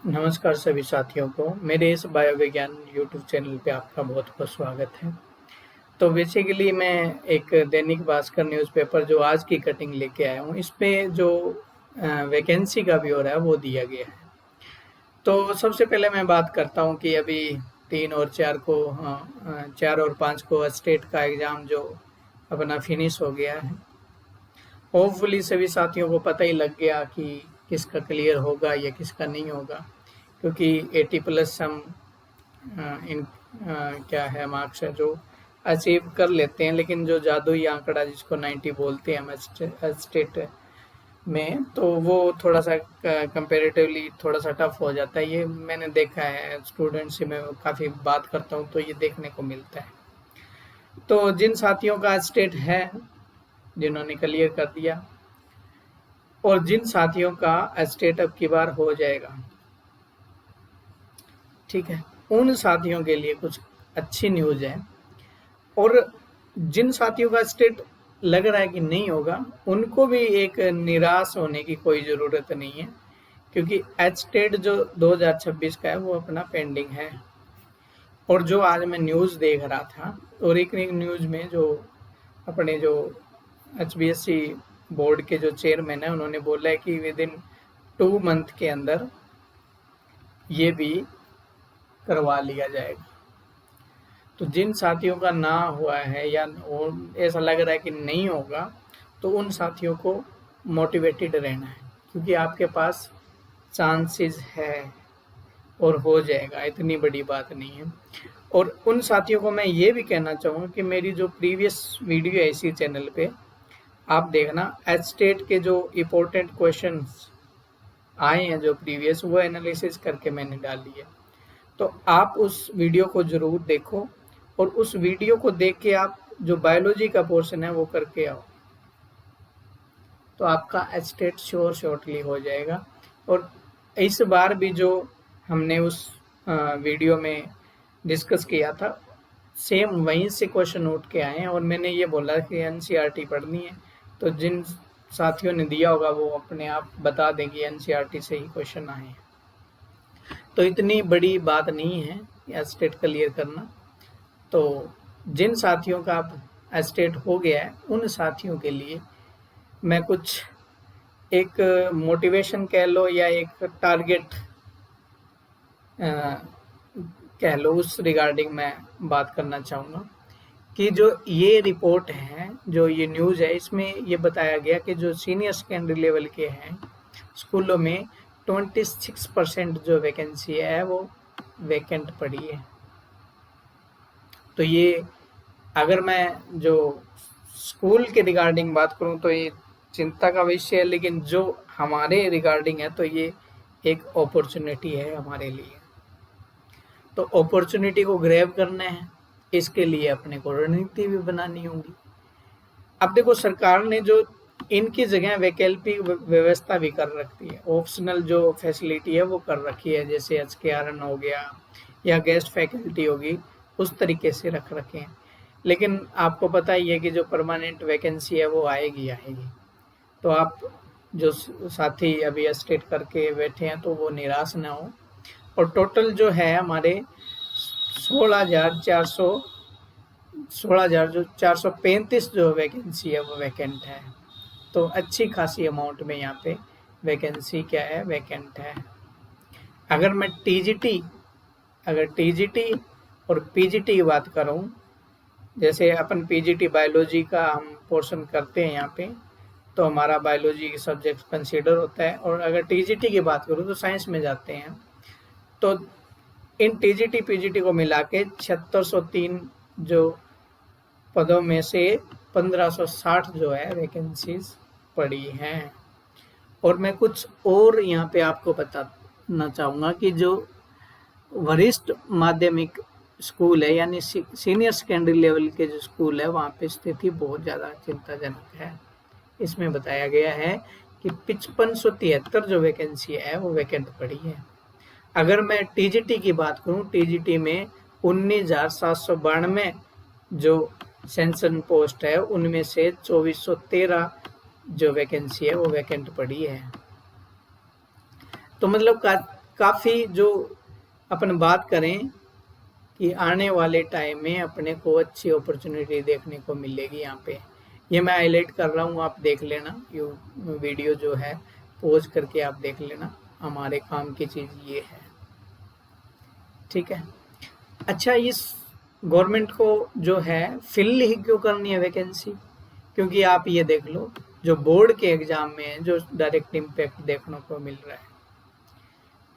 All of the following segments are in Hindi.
नमस्कार सभी साथियों को मेरे इस बायोविज्ञान यूट्यूब चैनल पे आपका बहुत बहुत स्वागत है। तो बेसिकली मैं एक दैनिक भास्कर न्यूज़पेपर जो आज की कटिंग लेके आया हूँ, इस पे जो वैकेंसी का ब्यौरा है वो दिया गया है। तो सबसे पहले मैं बात करता हूँ कि अभी 3 और 4 को 4 और 5 को स्टेट का एग्ज़ाम जो अपना फिनिश हो गया है। होपफुली सभी साथियों को पता ही लग गया कि किसका क्लियर होगा या किसका नहीं होगा, क्योंकि 80 प्लस हम इन क्या है मार्क्स है जो अचीव कर लेते हैं, लेकिन जो जादुई आंकड़ा जिसको 90 बोलते हैं हम स्टेट में, तो वो थोड़ा सा कंपैरेटिवली थोड़ा सा टफ हो जाता है। ये मैंने देखा है, स्टूडेंट्स से मैं काफ़ी बात करता हूँ तो ये देखने को मिलता है। तो जिन साथियों का स्टेट है, जिन्होंने क्लियर कर दिया, और जिन साथियों का स्टेट अब की बार हो जाएगा, ठीक है, उन साथियों के लिए कुछ अच्छी न्यूज़ है। और जिन साथियों का स्टेट लग रहा है कि नहीं होगा, उनको भी एक निराश होने की कोई ज़रूरत नहीं है, क्योंकि एच स्टेट जो 2026 का है वो अपना पेंडिंग है। और जो आज मैं न्यूज़ देख रहा था, और एक न्यूज़ में जो अपने जो HBSC बोर्ड के जो चेयरमैन है, उन्होंने बोला है कि विद इन 2 मंथ के अंदर ये भी करवा लिया जाएगा। तो जिन साथियों का ना हुआ है या ऐसा लग रहा है कि नहीं होगा, तो उन साथियों को मोटिवेटेड रहना है, क्योंकि आपके पास चांसेस है और हो जाएगा, इतनी बड़ी बात नहीं है। और उन साथियों को मैं ये भी कहना चाहूँगा कि मेरी जो प्रीवियस वीडियो है इसी चैनल पे आप देखना, एच स्टेट के जो इम्पोर्टेंट क्वेश्चंस आए हैं जो प्रीवियस, वो एनालिसिस करके मैंने डाली है। तो आप उस वीडियो को ज़रूर देखो, और उस वीडियो को देख के आप जो बायोलॉजी का पोर्शन है वो करके आओ, तो आपका स्टेट शॉर्टली हो जाएगा। और इस बार भी जो हमने उस वीडियो में डिस्कस किया था, सेम वहीं से क्वेश्चन उठ के आए हैं, और मैंने ये बोला कि एनसीईआरटी पढ़नी है, तो जिन साथियों ने दिया होगा वो अपने आप बता देंगे एनसीईआरटी से ही क्वेश्चन आए हैं। तो इतनी बड़ी बात नहीं है स्टेट क्लियर करना। तो जिन साथियों का अब स्टेट हो गया है, उन साथियों के लिए मैं कुछ एक मोटिवेशन कह लो या एक टारगेट कह लो, उस रिगार्डिंग मैं बात करना चाहूँगा कि जो ये रिपोर्ट है, जो ये न्यूज़ है, इसमें ये बताया गया कि जो सीनियर सेकेंडरी लेवल के हैं स्कूलों में 26% जो वैकेंसी है वो वैकेंट पड़ी है। तो ये अगर मैं जो स्कूल के रिगार्डिंग बात करूं तो ये चिंता का विषय है, लेकिन जो हमारे रिगार्डिंग है तो ये एक अपॉर्चुनिटी है हमारे लिए। तो अपॉर्चुनिटी को ग्रैब करना है, इसके लिए अपने को रणनीति भी बनानी होगी। अब देखो, सरकार ने जो इनकी जगह वैकल्पिक व्यवस्था भी कर रखी है, ऑप्शनल जो फैसिलिटी है वो कर रखी है, जैसे HKRN हो गया या गेस्ट फैकल्टी होगी, उस तरीके से रख रखे हैं। लेकिन आपको पता ही है कि जो परमानेंट वैकेंसी है वो आएगी आएगी। तो आप जो साथी अभी स्टेट करके बैठे हैं तो वो निराश ना हो। और टोटल जो है हमारे 16,435 जो वैकेंसी है वो वैकेंट है। तो अच्छी खासी अमाउंट में यहाँ पे वैकेंसी क्या है, वैकेंट है। अगर मैं टीजीटी और पीजीटी की बात करूँ, जैसे अपन पीजीटी बायोलॉजी का हम पोर्शन करते हैं यहाँ पे, तो हमारा बायोलॉजी के सब्जेक्ट कंसीडर होता है। और अगर टीजीटी की बात करूँ तो साइंस में जाते हैं। तो इन टीजीटी पीजीटी को मिला के 7603 जो पदों में से 1560 जो है वैकेंसीज पड़ी हैं। और मैं कुछ और यहाँ पे आपको बताना चाहूँगा कि जो वरिष्ठ माध्यमिक स्कूल है, यानी सीनियर सेकेंडरी लेवल के जो स्कूल है, वहाँ पे स्थिति बहुत ज़्यादा चिंताजनक है। इसमें बताया गया है कि 5573 जो वैकेंसी है वो वैकेंट पड़ी है। अगर मैं टीजीटी की बात करूँ, टीजीटी में 19,792 जो सेंसन पोस्ट है, उनमें से 2413 जो वैकेंसी है वो वैकेंट पड़ी है। तो मतलब काफ़ी जो अपन बात करें कि आने वाले टाइम में अपने को अच्छी अपॉर्चुनिटी देखने को मिलेगी यहाँ पे। ये मैं हाईलाइट कर रहा हूँ, आप देख लेना, ये वीडियो जो है पॉज करके आप देख लेना, हमारे काम की चीज़ ये है, ठीक है। अच्छा, इस गवर्नमेंट को जो है फिल ही क्यों करनी है वैकेंसी? क्योंकि आप ये देख लो, जो बोर्ड के एग्जाम में है जो डायरेक्ट इम्पैक्ट देखने को मिल रहा है,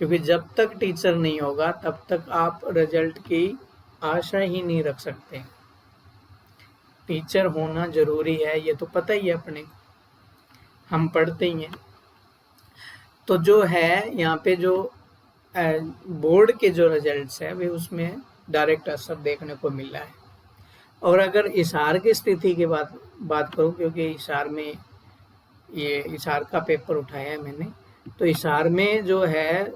क्योंकि जब तक टीचर नहीं होगा तब तक आप रिजल्ट की आशा ही नहीं रख सकते। टीचर होना जरूरी है, ये तो पता ही है अपने, हम पढ़ते ही हैं। तो जो है यहाँ पे जो बोर्ड के जो रिजल्ट्स है वे उसमें डायरेक्ट असर देखने को मिल रहा है। और अगर हिसार की स्थिति की बात करूं, क्योंकि हिसार में ये हिसार का पेपर उठाया है मैंने, तो हिसार में जो है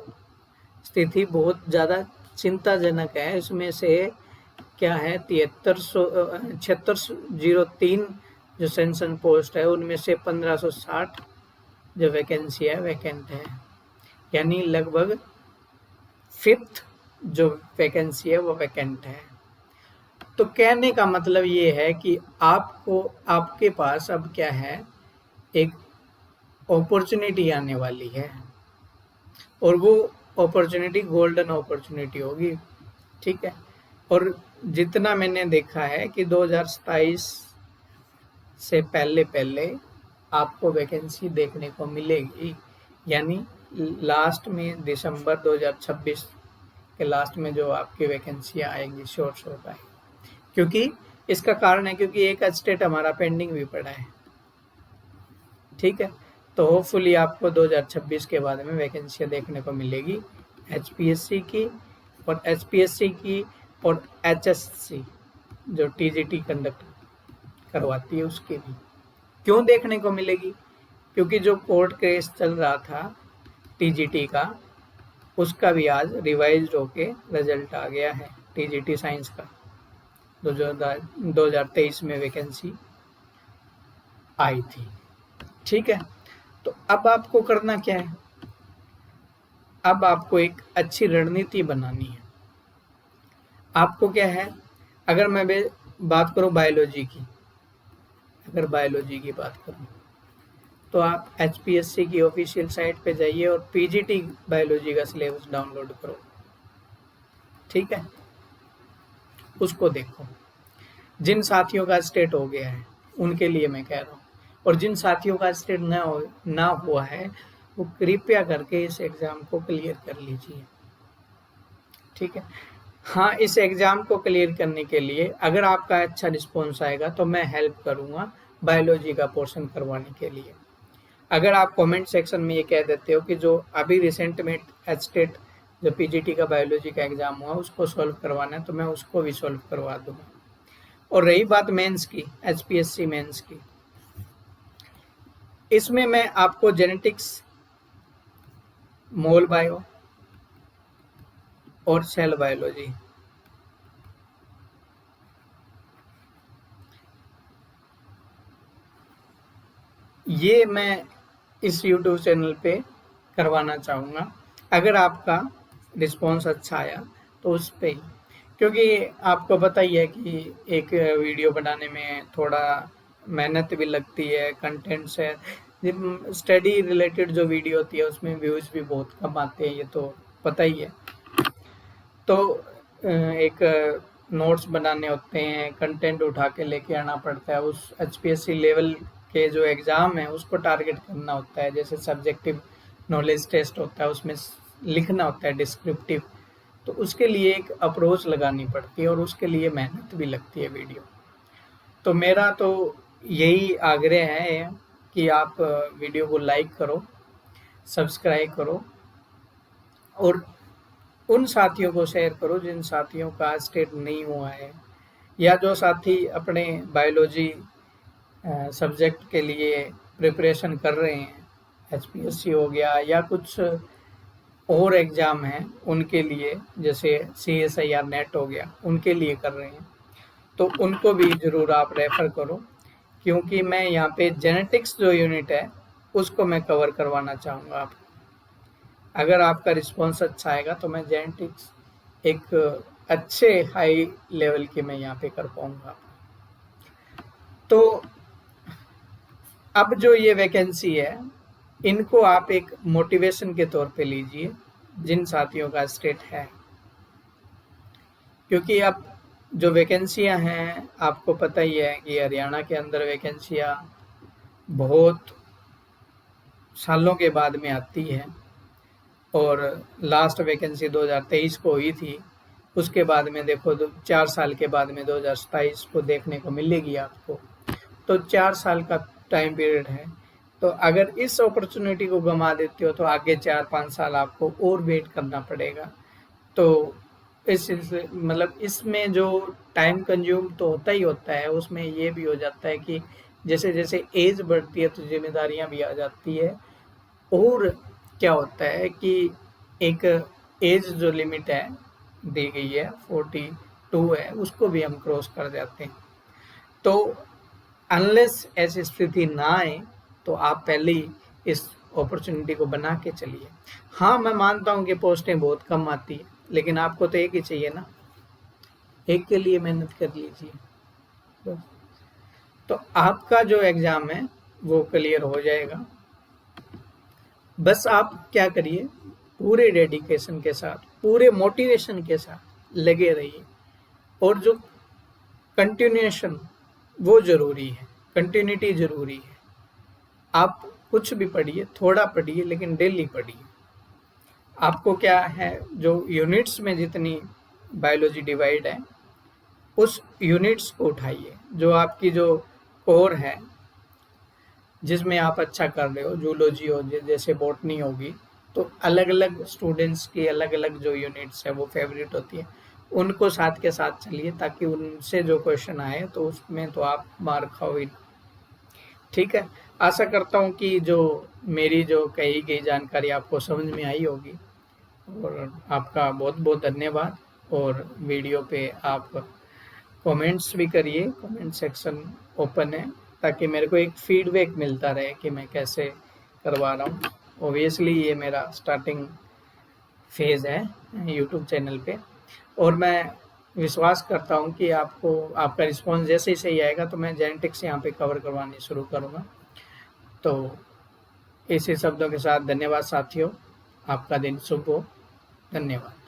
स्थिति बहुत ज़्यादा चिंताजनक है। इसमें से क्या है 7603 जो सेंसन पोस्ट है उनमें से 1560 जो वैकेंसी है वैकेंट है, यानी लगभग 5th जो वैकेंसी है वो वैकेंट है। तो कहने का मतलब ये है कि आपके पास अब क्या है, एक अपॉर्चुनिटी आने वाली है, और वो अपॉर्चुनिटी गोल्डन अपॉर्चुनिटी होगी, ठीक है। और जितना मैंने देखा है कि 2027 से पहले आपको वैकेंसी देखने को मिलेगी, यानी लास्ट में दिसंबर 2026 के लास्ट में जो आपकी वैकेंसी आएंगी श्योर आएगी। क्योंकि इसका कारण है क्योंकि एक स्टेट हमारा पेंडिंग भी पड़ा है, ठीक है। तो होपफुली आपको 2026 के बाद में वैकेंसियाँ देखने को मिलेगी HPSC की और SPSC की और HSC जो TGT कंडक्ट करवाती है उसके भी। क्यों देखने को मिलेगी? क्योंकि जो कोर्ट केस चल रहा था TGT का, उसका भी आज रिवाइज होके रिजल्ट आ गया है। TGT साइंस का 2023 में वैकेंसी आई थी, ठीक है। तो अब आपको करना क्या है? अब आपको एक अच्छी रणनीति बनानी है। आपको क्या है, अगर मैं बात करूं बायोलॉजी की, अगर बायोलॉजी की बात करूं तो आप HPSC की ऑफिशियल साइट पे जाइए और PGT बायोलॉजी का सिलेबस डाउनलोड करो, ठीक है। उसको देखो। जिन साथियों का स्टेट हो गया है उनके लिए मैं कह रहा हूँ, और जिन साथियों का स्टेट ना हुआ है वो कृपया करके इस एग्ज़ाम को क्लियर कर लीजिए, ठीक है। हाँ, इस एग्ज़ाम को क्लियर करने के लिए अगर आपका अच्छा रिस्पॉन्स आएगा तो मैं हेल्प करूँगा बायोलॉजी का पोर्शन करवाने के लिए। अगर आप कमेंट सेक्शन में ये कह देते हो कि जो अभी रिसेंट में स्टेट जो PGT का बायोलॉजी का एग्ज़ाम हुआ उसको सॉल्व करवाना है, तो मैं उसको भी सॉल्व करवा दूँगा। और रही बात मेंस की, HPSC मेंस की, इसमें मैं आपको जेनेटिक्स, मोल बायो और सेल बायोलॉजी ये मैं इस YouTube चैनल पे करवाना चाहूँगा। अगर आपका रिस्पॉन्स अच्छा आया तो उस पे ही, क्योंकि आपको पता ही है कि एक वीडियो बनाने में थोड़ा मेहनत भी लगती है, कंटेंट्स है, स्टडी रिलेटेड जो वीडियो होती है उसमें व्यूज़ भी बहुत कम आते हैं, ये तो पता ही है। तो एक नोट्स बनाने होते हैं, कंटेंट उठा के लेके आना पड़ता है, उस HPSC लेवल के जो एग्ज़ाम है उसको टारगेट करना होता है। जैसे सब्जेक्टिव नॉलेज टेस्ट होता है उसमें लिखना होता है डिस्क्रिप्टिव, तो उसके लिए एक अप्रोच लगानी पड़ती है और उसके लिए मेहनत भी लगती है वीडियो। तो मेरा तो यही आग्रह है कि आप वीडियो को लाइक करो, सब्सक्राइब करो और उन साथियों को शेयर करो जिन साथियों का स्टेट नहीं हुआ है, या जो साथी अपने बायोलॉजी सब्जेक्ट के लिए प्रिपरेशन कर रहे हैं, HPSC हो गया या कुछ और एग्ज़ाम हैं उनके लिए, जैसे CSIR नेट हो गया, उनके लिए कर रहे हैं, तो उनको भी ज़रूर आप रेफ़र करो। क्योंकि मैं यहाँ पे जेनेटिक्स जो यूनिट है उसको मैं कवर करवाना चाहूँगा आपको, अगर आपका रिस्पॉन्स अच्छा आएगा तो मैं जेनेटिक्स एक अच्छे हाई लेवल की मैं यहाँ पे कर पाऊंगा। तो अब जो ये वैकेंसी है, इनको आप एक मोटिवेशन के तौर पे लीजिए जिन साथियों का स्टेट है, क्योंकि अब जो वैकेंसियां हैं आपको पता ही है कि हरियाणा के अंदर वैकेंसियां बहुत सालों के बाद में आती है, और लास्ट वैकेंसी 2023 को हुई थी। उसके बाद में देखो 4 साल के बाद में 2027 को देखने को मिलेगी आपको। तो 4 साल का टाइम पीरियड है। तो अगर इस अपॉर्चुनिटी को गंवा देते हो तो आगे 4-5 साल आपको और वेट करना पड़ेगा। तो इस मतलब इसमें जो टाइम कंज्यूम तो होता ही होता है, उसमें ये भी हो जाता है कि जैसे जैसे एज बढ़ती है तो जिम्मेदारियां भी आ जाती है। और क्या होता है कि एक एज जो लिमिट है दी गई है 42 है, उसको भी हम क्रॉस कर जाते हैं। तो अनलेस ऐसी स्थिति ना आए तो आप पहले ही इस अपॉर्चुनिटी को बना के चलिए। हाँ, मैं मानता हूँ कि पोस्टें बहुत कम आती है, लेकिन आपको तो एक ही चाहिए ना, एक के लिए मेहनत कर लीजिए बस। तो आपका जो एग्जाम है वो क्लियर हो जाएगा। बस आप क्या करिए, पूरे डेडिकेशन के साथ, पूरे मोटिवेशन के साथ लगे रहिए। और जो कंटिन्यूएशन वो जरूरी है, कंटिन्यूटी जरूरी है। आप कुछ भी पढ़िए, थोड़ा पढ़िए, लेकिन डेली पढ़िए। आपको क्या है, जो यूनिट्स में जितनी बायोलॉजी डिवाइड है उस यूनिट्स को उठाइए। जो आपकी जो कोर है जिसमें आप अच्छा कर रहे हो, जूलॉजी हो, जैसे बॉटनी होगी, तो अलग अलग स्टूडेंट्स की अलग अलग जो यूनिट्स है वो फेवरेट होती है, उनको साथ के साथ चलिए ताकि उनसे जो क्वेश्चन आए तो उसमें तो आप मार खाओ ही। ठीक है, आशा करता हूँ कि जो मेरी जो कही गई जानकारी आपको समझ में आई होगी, और आपका बहुत बहुत धन्यवाद। और वीडियो पे आप कमेंट्स भी करिए, कमेंट सेक्शन ओपन है ताकि मेरे को एक फीडबैक मिलता रहे कि मैं कैसे करवा रहा हूँ। ओबियसली ये मेरा स्टार्टिंग फेज़ है यूट्यूब चैनल पे, और मैं विश्वास करता हूँ कि आपको आपका रिस्पॉन्स जैसे ही सही आएगा तो मैं जेनेटिक्स यहाँ पे कवर करवानी शुरू करूँगा। तो इसी शब्दों के साथ धन्यवाद साथियों, आपका दिन शुभ हो। धन्यवाद।